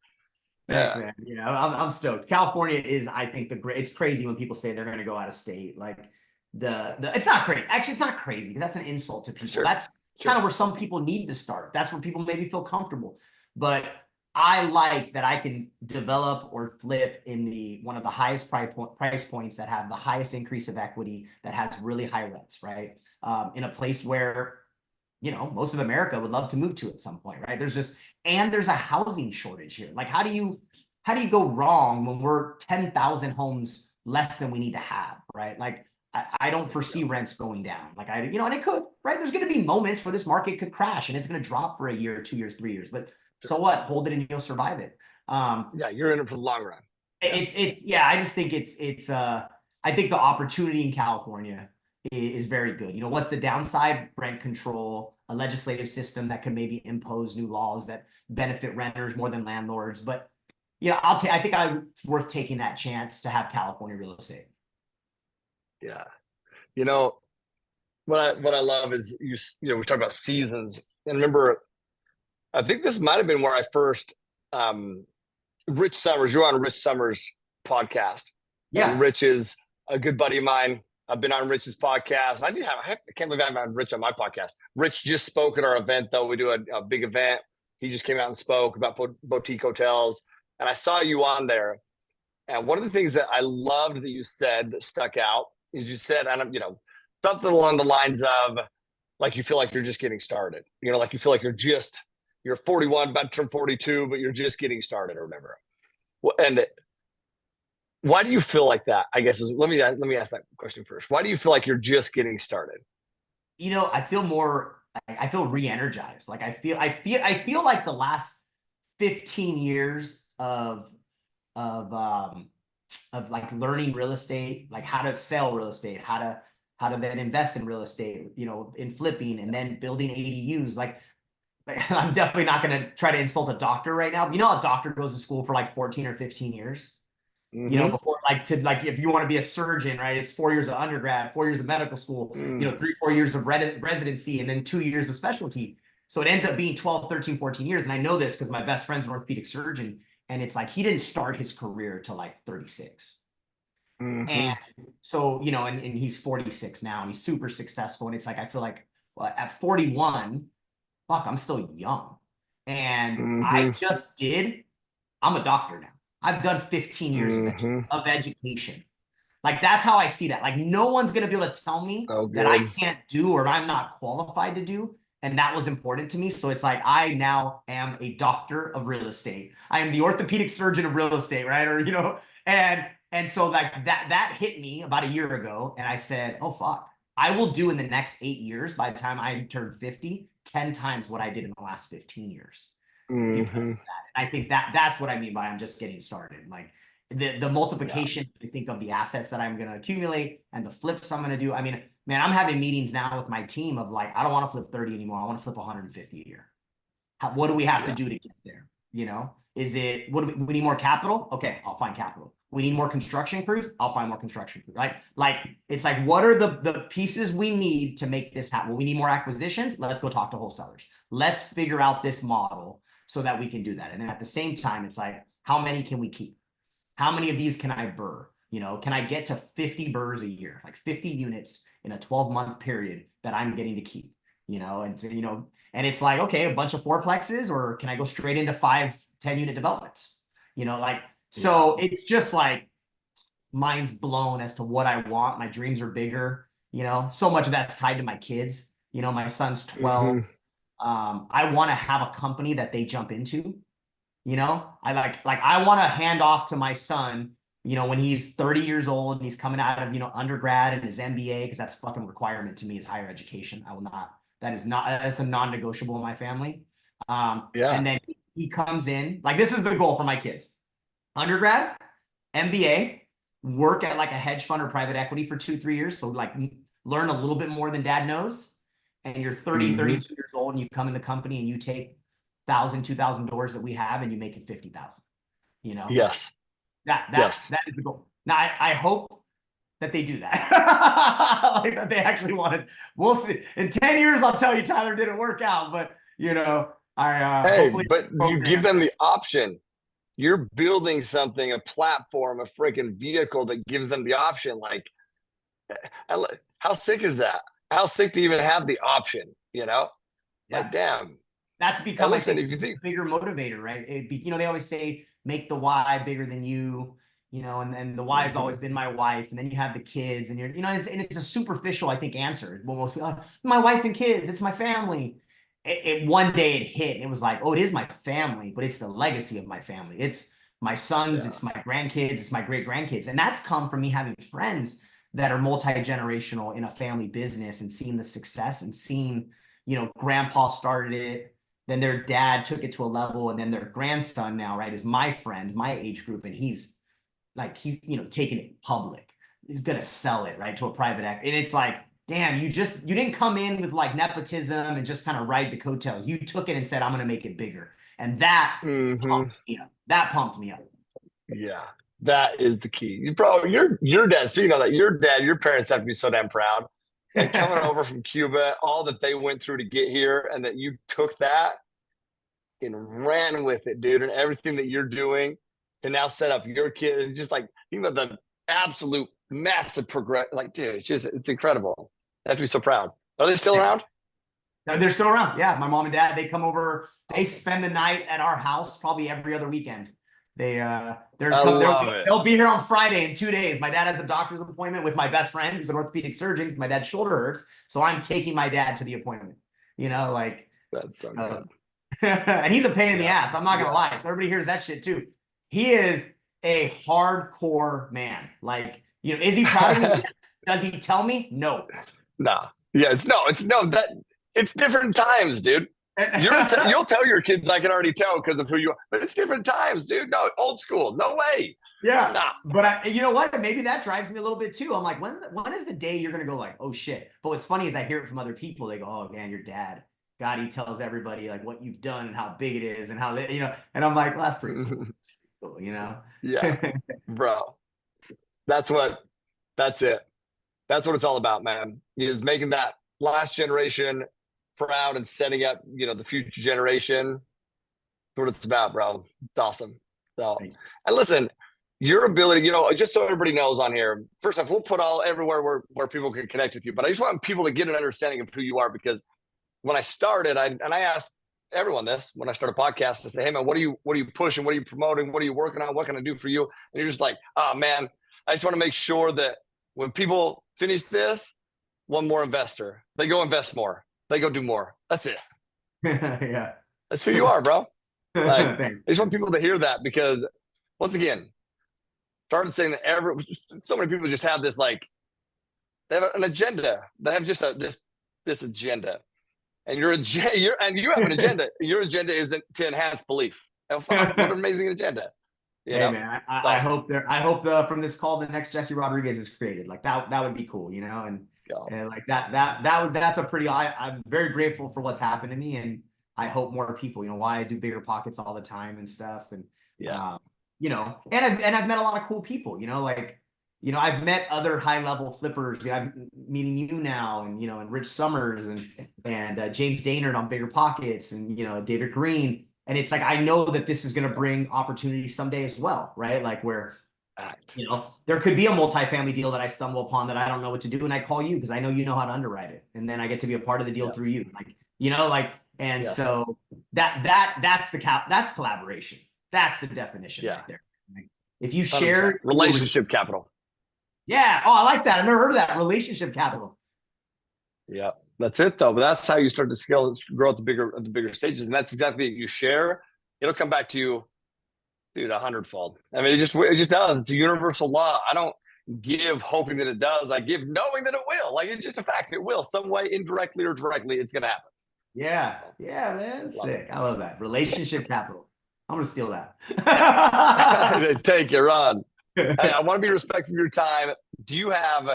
Thanks, man. Yeah, I'm stoked. California is, I think, it's crazy when people say they're going to go out of state. Like it's not crazy. Actually, it's not crazy because that's an insult to people. Sure. That's kind of where some people need to start. That's where people maybe feel comfortable. But I like that I can develop or flip in one of the highest price points that have the highest increase of equity, that has really high rents, right? In a place where, most of America would love to move to at some point, right? There's a housing shortage here. Like, how do you go wrong when we're 10,000 homes less than we need to have, right? Like, I don't foresee rents going down. Like, and it could, right? There's going to be moments where this market could crash and it's going to drop for a year, 2 years, 3 years, but so what? Hold it and you'll survive it. You're in it for the long run. I just think I think the opportunity in California is very good. What's the downside? Rent control, a legislative system that can maybe impose new laws that benefit renters more than landlords. But I think it's worth taking that chance to have California real estate. Yeah. What I love is we talk about seasons, and remember, I think this might have been where I first Rich Summers. You're on Rich Summers' podcast. Yeah, and Rich is a good buddy of mine. I've been on Rich's podcast. I can't believe I haven't had Rich on my podcast. Rich just spoke at our event, though. We do a big event. He just came out and spoke about boutique hotels, and I saw you on there. And one of the things that I loved that you said that stuck out is you said, and something along the lines of, like, you feel like you're just getting started. Like you feel like you're 41, about to turn 42, but you're just getting started or whatever. And why do you feel like that? I guess let me ask that question first. Why do you feel like you're just getting started? I feel re-energized. Like I feel like the last 15 years of like learning real estate, like how to sell real estate, how to then invest in real estate, in flipping and then building ADUs. Like, I'm definitely not going to try to insult a doctor right now. A doctor goes to school for like 14 or 15 years. Before if you want to be a surgeon, right? It's 4 years of undergrad, 4 years of medical school, 3-4 years of residency, and then 2 years of specialty. So it ends up being 12, 13, 14 years. And I know this because my best friend's an orthopedic surgeon. And it's like, he didn't start his career till like 36. And so, and he's 46 now and he's super successful. And it's like, I feel like at 41, fuck, I'm still young. And I'm a doctor now. I've done 15 years of education. Like, that's how I see that. Like, no one's going to be able to tell me that I can't do or I'm not qualified to do. And that was important to me. So it's like, I now am a doctor of real estate. I am the orthopedic surgeon of real estate, right? Or, and so like that hit me about a year ago. And I said, oh, fuck, I will do in the next 8 years, by the time I turn 50, 10 times what I did in the last 15 years. Because of that. I think that's what I mean by I'm just getting started. Like the multiplication, I think, of the assets that I'm going to accumulate and the flips I'm going to do. I mean, man, I'm having meetings now with my team of like, I don't want to flip 30 anymore. I want to flip 150 a year. What do we have to do to get there? Is it, we need more capital? Okay, I'll find capital. We need more construction crews? I'll find more construction crews. Like it's like, what are the pieces we need to make this happen? Well, we need more acquisitions. Let's go talk to wholesalers. Let's figure out this model so that we can do that. And then at the same time, it's like, how many can we keep? How many of these can I burr? Can I get to 50 burrs a year, like 50 units in a 12-month period that I'm getting to keep? And it's like, okay, a bunch of fourplexes, or can I go straight into 5, 10-unit developments? So it's just like, mind's blown as to what I want. My dreams are bigger. So much of that's tied to my kids. My son's 12. I want to have a company that they jump into. I want to hand off to my son, when he's 30 years old and he's coming out of, undergrad and his MBA, because that's fucking requirement to me, is higher education. I will not, that's a non-negotiable in my family. And then he comes in, like, this is the goal for my kids: undergrad, MBA, work at like a hedge fund or private equity for 2, 3 years. So like learn a little bit more than dad knows. And you're 30, 32 years old and you come in the company and you take 1,000, $2,000 that we have and you make it 50,000, you know, Yes. Yes. that is the goal. Now I hope that they do that. Like that they actually wanted. We'll see. In 10 years, I'll tell you, Tyler didn't work out, but you know, I Hey, hopefully but you give program. them the option. You're building something, a platform, a freaking vehicle that gives them the option. Like, how sick is that? How sick to even have the option, you know? Yeah. Like, damn. That's And become, I listen, think, if you think, a bigger motivator, right? They always say make the why bigger than you, and the why has always been my wife, and then you have the kids, and it's a superficial, I think, answer. Well, most people, my wife and kids, it's my family. One day it hit, and it was like, oh, it is my family, but it's the legacy of my family. It's my sons, yeah. it's my grandkids, it's my great grandkids, and that's come from me having friends that are multi-generational in a family business and seeing the success and seeing, grandpa started it, then their dad took it to a level, and then their grandson now, right, is my friend, my age group, and he's taking it public. He's gonna sell it, right, to a private equity. And it's like, damn, you didn't come in with like nepotism and just kind of ride the coattails. You took it and said, I'm gonna make it bigger. And that pumped me up. That pumped me up. Yeah. That is the key. Your dad, speaking of that, your parents have to be so damn proud. Like coming over from Cuba, all that they went through to get here, and that you took that and ran with it, dude, and everything that you're doing to now set up your kid. It's just like, think about the absolute massive progress. Like, dude, it's incredible. I have to be so proud. Are they still around? They're still around. Yeah, my mom and dad, they come over. They Awesome. spend the night at our house probably every other weekend. I love it. They'll be here on Friday in 2 days. My dad has a doctor's appointment with my best friend, who's an orthopedic surgeon, because my dad's shoulder hurts. So I'm taking my dad to the appointment. Like That's so good. and he's a pain in the ass. I'm not gonna lie. So everybody hears that shit too. He is a hardcore man. Like, is he proud of me? Yes. Does he tell me? No. Nah. Yeah, it's different times, dude. You'll tell your kids, I can already tell because of who you are, but it's different times, dude. No, old school, no way. Yeah, nah. But you know what? Maybe that drives me a little bit too. I'm like, when is the day you're gonna go like, oh shit? But what's funny is I hear it from other people. They go, oh man, your dad, God, he tells everybody like what you've done and how big it is and how they, And I'm like, well, that's pretty cool, Yeah, bro. That's it. That's what it's all about, man. Is making that last generation proud and setting up, the future generation. That's what it's about, bro. It's awesome. So, and listen, your ability, just so everybody knows on here, first off, we'll put everywhere where people can connect with you. But I just want people to get an understanding of who you are, because when I started, I asked everyone this when I start a podcast to say, hey man, what are you pushing? What are you promoting? What are you working on? What can I do for you? And you're just like, oh man, I just want to make sure that when people finish this, one more investor, they go invest more. They go do more. That's it. Yeah. That's who you are, bro. Like, I just want people to hear that, because once again, started saying that so many people just have this, like, they have an agenda. They have just this agenda, and you have an agenda. Your agenda isn't to enhance belief. What an amazing agenda! Hey man, I hope from this call the next Jessie Rodriguez is created. Like that would be cool, and like that's a pretty. I'm very grateful for what's happened to me, and I hope more people. Why I do bigger pockets all the time and stuff, and and I've met a lot of cool people. I've met other high level flippers. I'm meeting you now, and Rich Summers and James Daynard on Bigger Pockets, and David Green. And it's like, I know that this is going to bring opportunity someday as well, right? Like where, there could be a multifamily deal that I stumble upon that I don't know what to do. And I call you because I know you know how to underwrite it. And then I get to be a part of the deal through you. So that's collaboration. That's the definition right there. Like, if you share relationship capital. Yeah. Oh, I like that. I've never heard of that. Relationship capital. Yeah. That's it though. But that's how you start to scale, grow at the bigger stages. And that's exactly it. You share, it'll come back to you, dude, 100-fold. I mean, it just does. It's a universal law. I don't give hoping that it does. I give knowing that it will. Like, it's just a fact. It will, some way, indirectly or directly, it's going to happen. Yeah. Yeah, man. Sick. I love that. Relationship capital. I'm going to steal that. Take it, Ron. I want to be respectful of your time. Do you have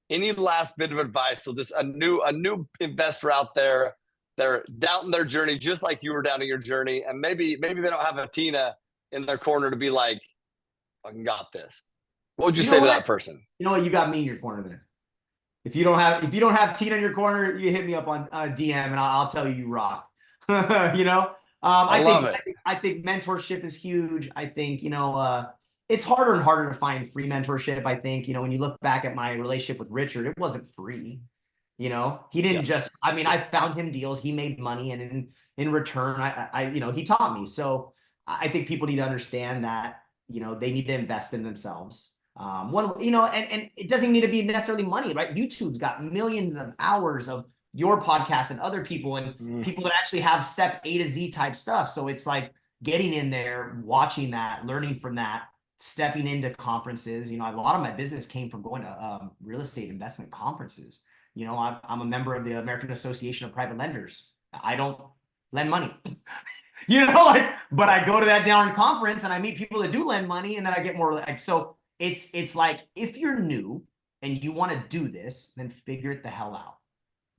any last bit of advice? So there's a new investor out there, they're doubting their journey, just like you were doubting your journey. And maybe they don't have a Tina in their corner to be like, I got this. What would you say to that person? You know what? You got me in your corner then. If you don't have Tina in your corner, you hit me up on DM and I'll tell you rock. You know, I think mentorship is huge. I think, it's harder and harder to find free mentorship. I think, when you look back at my relationship with Richard, it wasn't free. He didn't I found him deals, he made money, and in return, he taught me. So I think people need to understand that, they need to invest in themselves. And it doesn't need to be necessarily money, right? YouTube's got millions of hours of your podcast and other people and people that actually have step A to Z type stuff. So it's like getting in there, watching that, learning from that, stepping into conferences. A lot of my business came from going to real estate investment conferences. I'm a member of the American Association of Private Lenders. I don't lend money. But I go to that darn conference and I meet people that do lend money, and then I get more so it's like, if you're new and you want to do this, then figure it the hell out.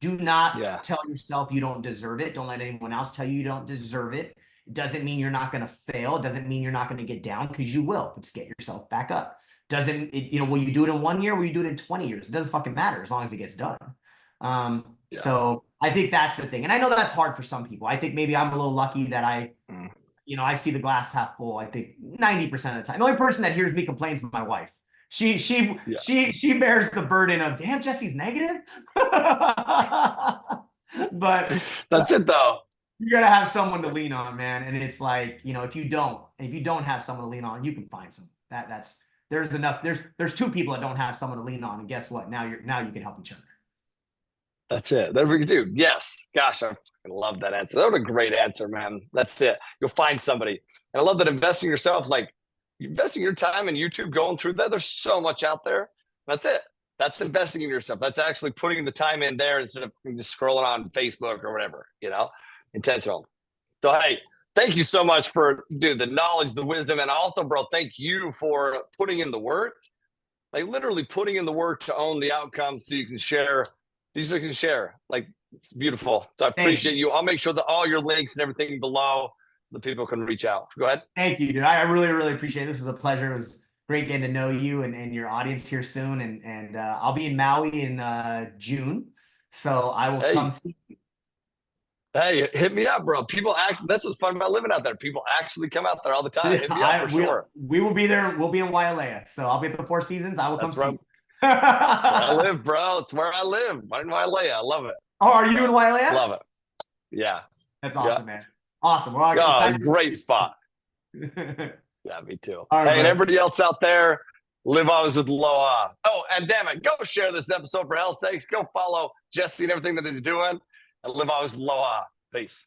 Do not tell yourself you don't deserve it. Don't let anyone else tell you don't deserve it. It doesn't mean you're not going to fail. It doesn't mean you're not going to get down, because you will. But just get yourself back up. Will you do it in 1 year? Will you do it in 20 years? It doesn't fucking matter as long as it gets done. So I think that's the thing. And I know that's hard for some people. I think maybe I'm a little lucky that I see the glass half full. I think 90% of the time. The only person that hears me complain is my wife. She bears the burden of, damn, Jesse's negative. But that's it though. You gotta have someone to lean on, man. And it's like, if you don't have someone to lean on, you can find some. There's enough. There's two people that don't have someone to lean on, and guess what? Now you can help each other. That's it. That we can do. Yes. Gosh, I love that answer. That was a great answer, man. That's it. You'll find somebody. And I love that investing yourself, like investing your time in YouTube, going through that. There's so much out there. That's it. That's investing in yourself. That's actually putting the time in there instead of just scrolling on Facebook or whatever, intentional. So, hey, thank you so much for the knowledge, the wisdom. And also, bro, thank you for putting in the work, like literally putting in the work to own the outcome so you can share. These can share. Like, it's beautiful. So I appreciate you. I'll make sure that all your links and everything below, the people can reach out. Go ahead. Thank you, dude. I really, really appreciate it. This was a pleasure. It was great getting to know you and your audience here soon. And I'll be in Maui in June. So I will come see you. Hey, hit me up, bro. People actually, that's what's fun about living out there. People actually come out there all the time. Hit me up for sure. We will be there. We'll be in Wailea. So I'll be at the Four Seasons. I will come see you. That's where I live, bro. It's where I live. I'm in Wailea. I love it. Oh, are you in Wailea? Love it. Yeah. That's awesome, man. Awesome. Well, great spot. Yeah, me too. Right, hey, and everybody else out there, live always with Aloha. Oh, and damn it, go share this episode for hell's sakes. Go follow Jessie and everything that he's doing, and live always with Aloha. Peace.